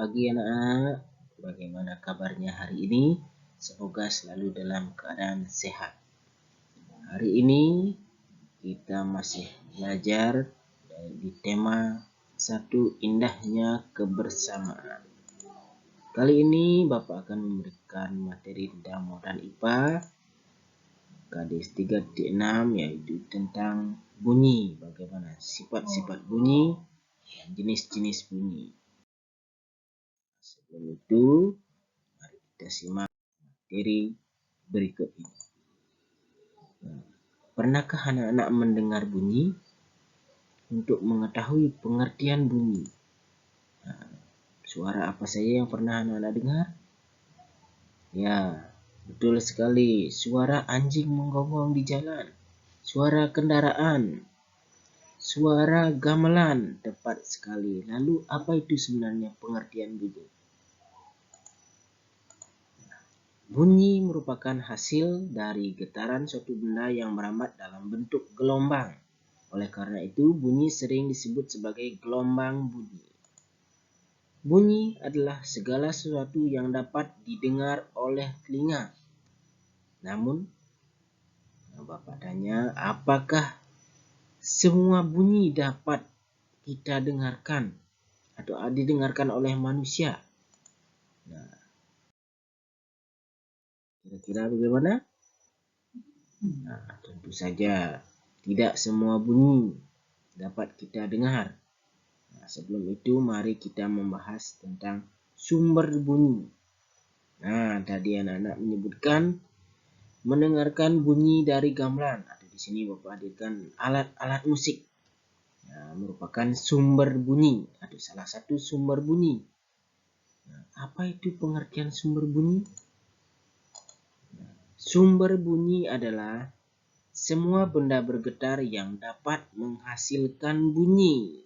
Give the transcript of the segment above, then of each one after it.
pagi anak-anak, bagaimana kabarnya hari ini? Semoga selalu dalam keadaan sehat. Hari ini kita masih belajar di tema satu indahnya kebersamaan. Kali ini Bapak akan memberikan materi tentang modal IPA KDS 3.6, yaitu tentang bunyi, bagaimana sifat-sifat bunyi dan jenis-jenis bunyi. Sebelum itu, mari kita simak materi berikut ini. Pernahkah anak-anak mendengar bunyi? Untuk mengetahui pengertian bunyi, suara apa saja yang pernah anak-anak dengar? Ya, betul sekali. Suara anjing menggonggong di jalan, suara kendaraan, suara gamelan. Tepat sekali. Lalu apa itu sebenarnya pengertian bunyi? Bunyi merupakan hasil dari getaran suatu benda yang merambat dalam bentuk gelombang. Oleh karena itu, bunyi sering disebut sebagai gelombang bunyi. Bunyi adalah segala sesuatu yang dapat didengar oleh telinga. Namun, Bapak tanya, apakah semua bunyi dapat kita dengarkan atau didengarkan oleh manusia? Nah, kira-kira bagaimana? Nah, tentu saja tidak semua bunyi dapat kita dengar. Nah, sebelum itu mari kita membahas tentang sumber bunyi. Nah, tadi anak-anak menyebutkan mendengarkan bunyi dari gamelan, atau di sini Bapak hadirkan alat-alat musik. Nah, merupakan sumber bunyi atau salah satu sumber bunyi. Nah, apa itu pengertian sumber bunyi? Sumber bunyi adalah semua benda bergetar yang dapat menghasilkan bunyi.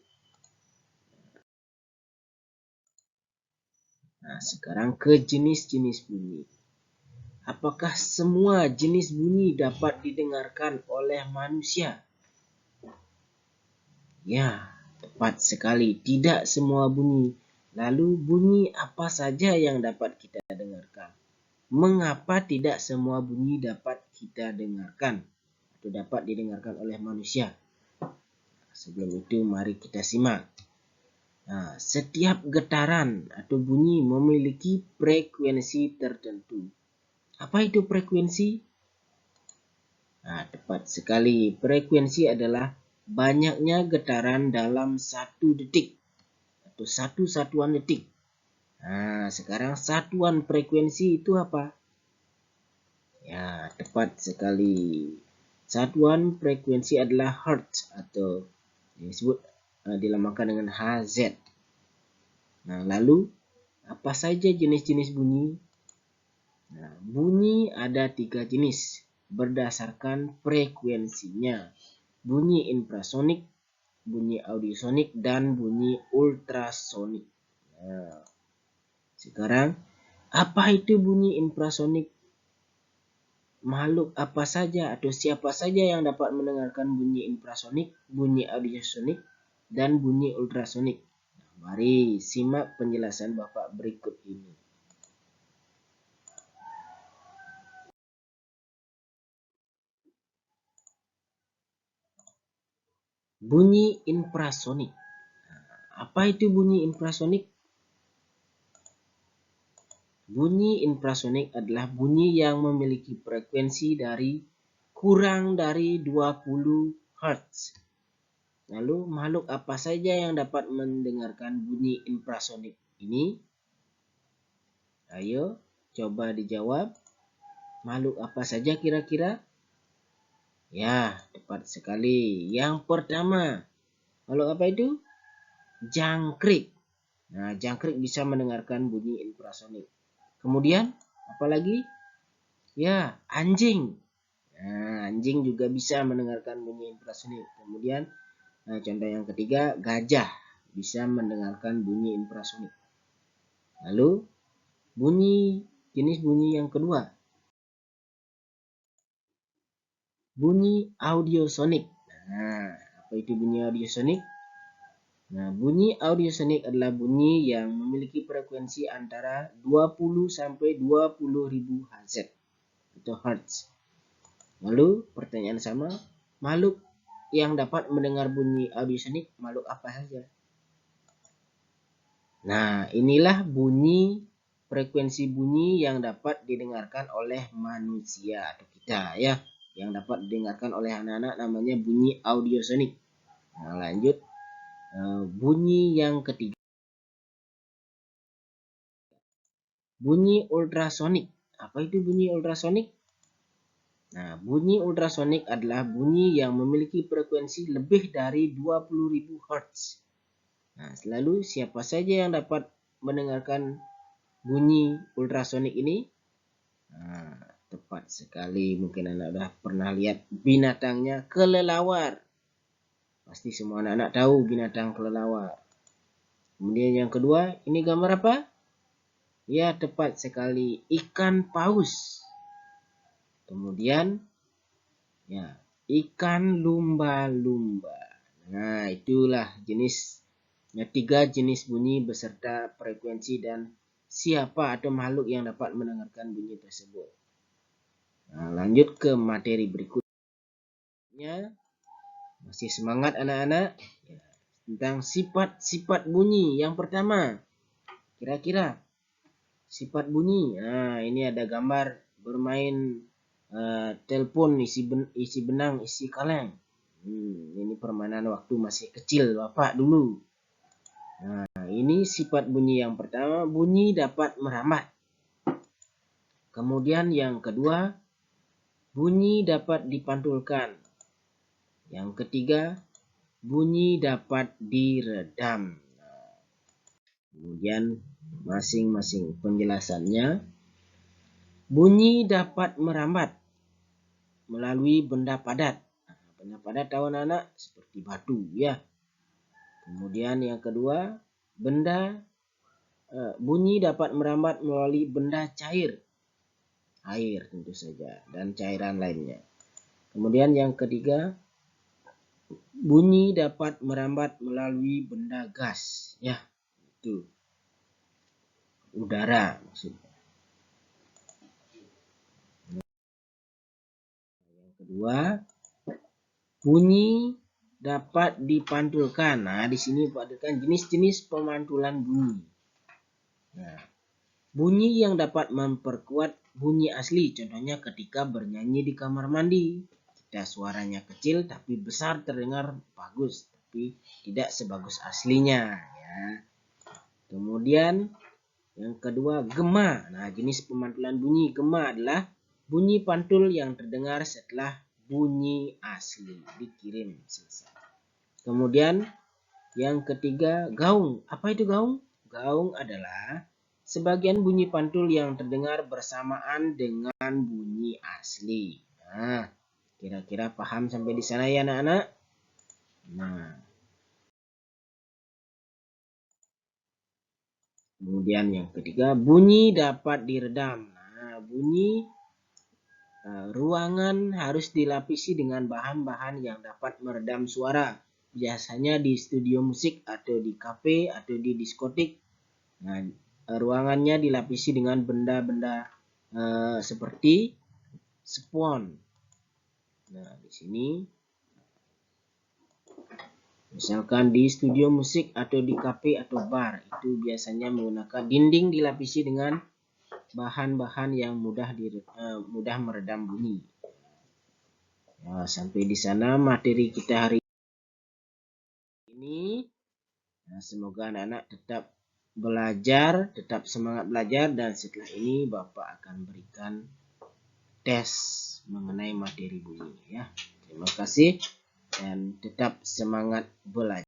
Nah, sekarang ke jenis-jenis bunyi. Apakah semua jenis bunyi dapat didengarkan oleh manusia? Ya, tepat sekali. Tidak semua bunyi. Lalu bunyi apa saja yang dapat kita dengarkan? Mengapa tidak semua bunyi dapat kita dengarkan atau dapat didengarkan oleh manusia? Sebelum itu mari kita simak. Nah, setiap getaran atau bunyi memiliki frekuensi tertentu. Apa itu frekuensi? Nah, tepat sekali. Frekuensi adalah banyaknya getaran dalam satu detik atau satu satuan detik. Nah, sekarang satuan frekuensi itu apa? Ya, tepat sekali. Satuan frekuensi adalah hertz atau disebut dilambangkan dengan Hz. Nah, lalu apa saja jenis-jenis bunyi? Nah, bunyi ada 3 jenis berdasarkan frekuensinya. Bunyi infrasonik, bunyi audiosonik, dan bunyi ultrasonik. Nah, sekarang apa itu bunyi infrasonik? Makhluk apa saja atau siapa saja yang dapat mendengarkan bunyi infrasonik, bunyi audiosonik, dan bunyi ultrasonik? Nah, mari simak penjelasan Bapak berikut ini. Bunyi infrasonik. Apa itu bunyi infrasonik? Bunyi infrasonik adalah bunyi yang memiliki frekuensi kurang dari 20 Hz. Lalu makhluk apa saja yang dapat mendengarkan bunyi infrasonik ini? Ayo coba dijawab. Makhluk apa saja kira-kira? Ya, tepat sekali. Yang pertama, makhluk apa itu? Jangkrik. Nah, jangkrik bisa mendengarkan bunyi infrasonik. Kemudian, apalagi? Ya, anjing. Nah, anjing juga bisa mendengarkan bunyi infrasonik. Kemudian, contoh yang ketiga, gajah bisa mendengarkan bunyi infrasonik. Lalu, jenis bunyi yang kedua, bunyi audiosonik. Nah, apa itu bunyi audiosonik? Nah, bunyi audiosonik adalah bunyi yang memiliki frekuensi antara 20 sampai 20.000 Hz atau Hertz. Lalu pertanyaan sama, makhluk yang dapat mendengar bunyi audiosonik makhluk apa saja? Nah, inilah frekuensi bunyi yang dapat didengarkan oleh manusia atau kita ya. Yang dapat didengarkan oleh anak-anak namanya bunyi audiosonik. Nah, lanjut. Bunyi yang ketiga, bunyi ultrasonik. Apa itu bunyi ultrasonik? Nah, bunyi ultrasonik adalah bunyi yang memiliki frekuensi lebih dari 20.000 Hz. Nah, lalu siapa saja yang dapat mendengarkan bunyi ultrasonik ini? Nah, tepat sekali, mungkin anak sudah pernah lihat binatangnya kelelawar. Pasti semua anak-anak tahu binatang kelelawar. Kemudian yang kedua, ini gambar apa? Ya, tepat sekali, ikan paus. Kemudian, ya, ikan lumba-lumba. Nah, itulah tiga jenis bunyi beserta frekuensi dan siapa atau makhluk yang dapat mendengarkan bunyi tersebut. Nah, lanjut ke materi berikutnya. Masih semangat anak-anak? Ya, tentang sifat-sifat bunyi. Yang pertama, kira-kira sifat bunyi. Nah, ini ada gambar bermain telepon, isi benang, isi kaleng. Ini permainan waktu masih kecil Bapak dulu. Nah, ini sifat bunyi yang pertama, bunyi dapat merambat. Kemudian yang kedua, bunyi dapat dipantulkan. Yang ketiga, bunyi dapat diredam. Kemudian masing-masing penjelasannya. Bunyi dapat merambat melalui benda padat. Benda padat tahu anak-anak seperti batu ya. Kemudian yang kedua, bunyi dapat merambat melalui benda cair. Air tentu saja dan cairan lainnya. Kemudian yang ketiga, bunyi dapat merambat melalui benda gas, ya, itu udara maksudnya. Yang kedua, bunyi dapat dipantulkan. Nah, di sini dipanggilkan jenis-jenis pemantulan bunyi. Nah, bunyi yang dapat memperkuat bunyi asli, contohnya ketika bernyanyi di kamar mandi. Suaranya kecil tapi besar, terdengar bagus, tapi tidak sebagus aslinya ya. Kemudian yang kedua, gema. Nah, jenis pemantulan bunyi gema adalah bunyi pantul yang terdengar setelah bunyi asli dikirim selesai. Kemudian yang ketiga, gaung. Apa itu gaung? Gaung adalah sebagian bunyi pantul yang terdengar bersamaan dengan bunyi asli. Nah, kira-kira paham sampai di sana ya anak-anak? Nah, kemudian yang ketiga, bunyi dapat diredam. Nah, ruangan harus dilapisi dengan bahan-bahan yang dapat meredam suara. Biasanya di studio musik atau di kafe atau di diskotik. Nah, ruangannya dilapisi dengan benda-benda seperti spons. Nah, di sini misalkan di studio musik atau di kafe atau bar, itu biasanya menggunakan dinding dilapisi dengan bahan-bahan yang mudah meredam bunyi. Nah, sampai di sana materi kita hari ini. Nah, semoga anak-anak tetap belajar, tetap semangat belajar, dan setelah ini Bapak akan berikan tes mengenai materi bunyi ya. Terima kasih dan tetap semangat belajar.